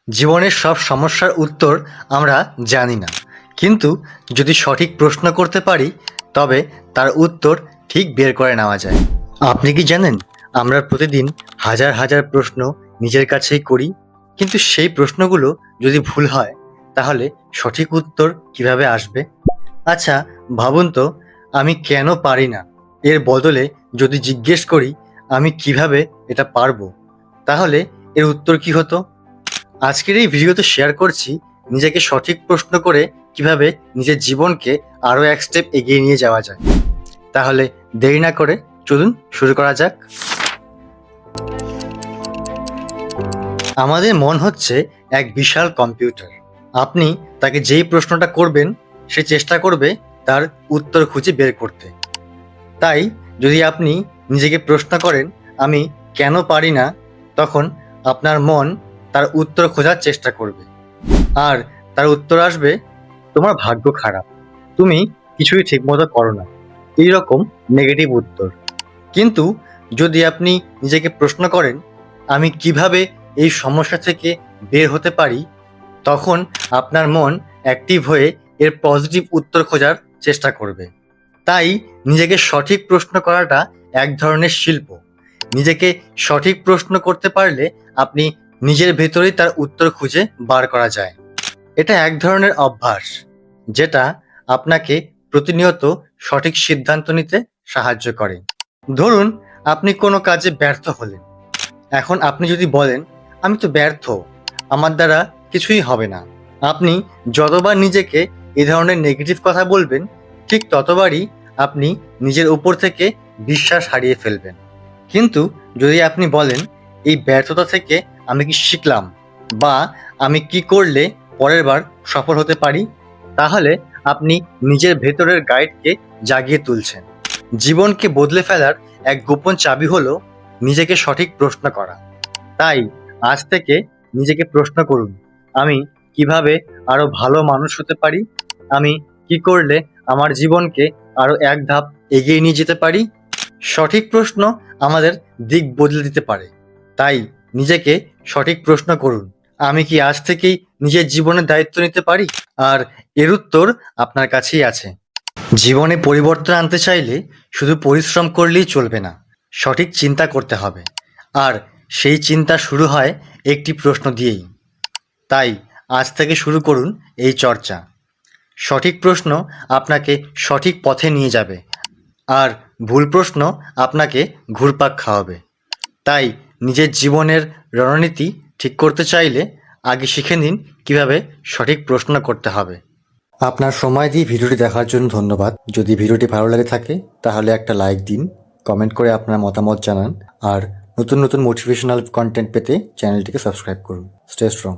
জীবনের সব সমস্যার উত্তর আমরা জানি না, কিন্তু যদি সঠিক প্রশ্ন করতে পারি তবে তার উত্তর ঠিক বের করে নেওয়া যায়। আপনি কি জানেন, আমরা প্রতিদিন হাজার হাজার প্রশ্ন নিজের কাছেই করি, কিন্তু সেই প্রশ্নগুলো যদি ভুল হয় তাহলে সঠিক উত্তর কিভাবে আসবে? আচ্ছা, ভাবুন তো, আমি কেন পারি না এর বদলে যদি জিজ্ঞেস করি আমি কিভাবে এটা পারবো, তাহলে এর উত্তর কি হতো? আজকের এই ভিডিওতে শেয়ার করছি নিজেকে সঠিক প্রশ্ন করে কিভাবে নিজের জীবনকে আরো এক স্টেপ এগিয়ে নিয়ে যাওয়া যায়। তাহলে দেরি না করে চলুন শুরু করা যাক। আমাদের মন হচ্ছে এক বিশাল কম্পিউটার। আপনি তাকে যেই প্রশ্নটা করবেন সে চেষ্টা করবে তার উত্তর খুঁজে বের করতে। তাই যদি আপনি নিজেকে প্রশ্ন করেন আমি কেন পারি না, তখন আপনার মন তার উত্তর খোঁজার চেষ্টা করবে, আর তার উত্তর আসবে তোমার ভাগ্য খারাপ, তুমি কিছুই ঠিকমতো করো না, এইরকম নেগেটিভ উত্তর। কিন্তু যদি আপনি নিজেকে প্রশ্ন করেন আমি কিভাবে এই সমস্যা থেকে বের হতে পারি, তখন আপনার মন অ্যাক্টিভ হয়ে এর পজিটিভ উত্তর খোঁজার চেষ্টা করবে। তাই নিজেকে সঠিক প্রশ্ন করাটা এক ধরনের শিল্প। নিজেকে সঠিক প্রশ্ন করতে পারলে আপনি নিজের ভেতরেই তার উত্তর খুঁজে বার করা যায়। এটা এক ধরনের অভ্যাস যেটা আপনাকে প্রতিনিয়ত সঠিক সিদ্ধান্ত নিতে সাহায্য করে। ধরুন আপনি কোনো কাজে ব্যর্থ হলেন। এখন আপনি যদি বলেন আমি তো ব্যর্থ, আমার দ্বারা কিছুই হবে না, আপনি যতবার নিজেকে এ ধরনের নেগেটিভ কথা বলবেন ঠিক ততবারই আপনি নিজের উপর থেকে বিশ্বাস হারিয়ে ফেলবেন। কিন্তু যদি আপনি বলেন এই ব্যর্থতা থেকে আমি কি শিখলাম, বা আমি কি করলে পরের বার সফল হতে পারি, তাহলে আপনি নিজের ভেতরের গাইডকে জাগিয়ে তুলছেন। জীবনকে বদলে ফেলার এক গোপন চাবি হলো নিজেকে সঠিক প্রশ্ন করা। তাই আজ থেকে নিজেকে প্রশ্ন করুন আমি কিভাবে আরো ভালো মানুষ হতে পারি, আমি কি করলে আমার জীবনকে আরো এক ধাপ এগিয়ে নিয়ে যেতে পারি। সঠিক প্রশ্ন আমাদের দিক বদলে দিতে পারে। তাই নিজেকে সঠিক প্রশ্ন করুন আমি কি আজ থেকেই নিজের জীবনের দায়িত্ব নিতে পারি, আর এর উত্তর আপনার কাছেই আছে। জীবনে পরিবর্তন আনতে চাইলে শুধু পরিশ্রম করলেই চলবে না, সঠিক চিন্তা করতে হবে, আর সেই চিন্তা শুরু হয় একটি প্রশ্ন দিয়েই। তাই আজ থেকে শুরু করুন এই চর্চা। সঠিক প্রশ্ন আপনাকে সঠিক পথে নিয়ে যাবে, আর ভুল প্রশ্ন আপনাকে ঘুরপাক খাওয়াবে। তাই নিজের জীবনের রণনীতি ঠিক করতে চাইলে আগে শিখে নিন কিভাবে সঠিক প্রশ্ন করতে হবে। আপনার সময় দিয়ে ভিডিওটি দেখার জন্য ধন্যবাদ। যদি ভিডিওটি ভালো লাগে থাকে তাহলে একটা লাইক দিন, কমেন্ট করে আপনার মতামত জানান, আর নতুন নতুন মোটিভেশনাল কন্টেন্ট পেতে চ্যানেলটিকে সাবস্ক্রাইব করুন। Stay strong.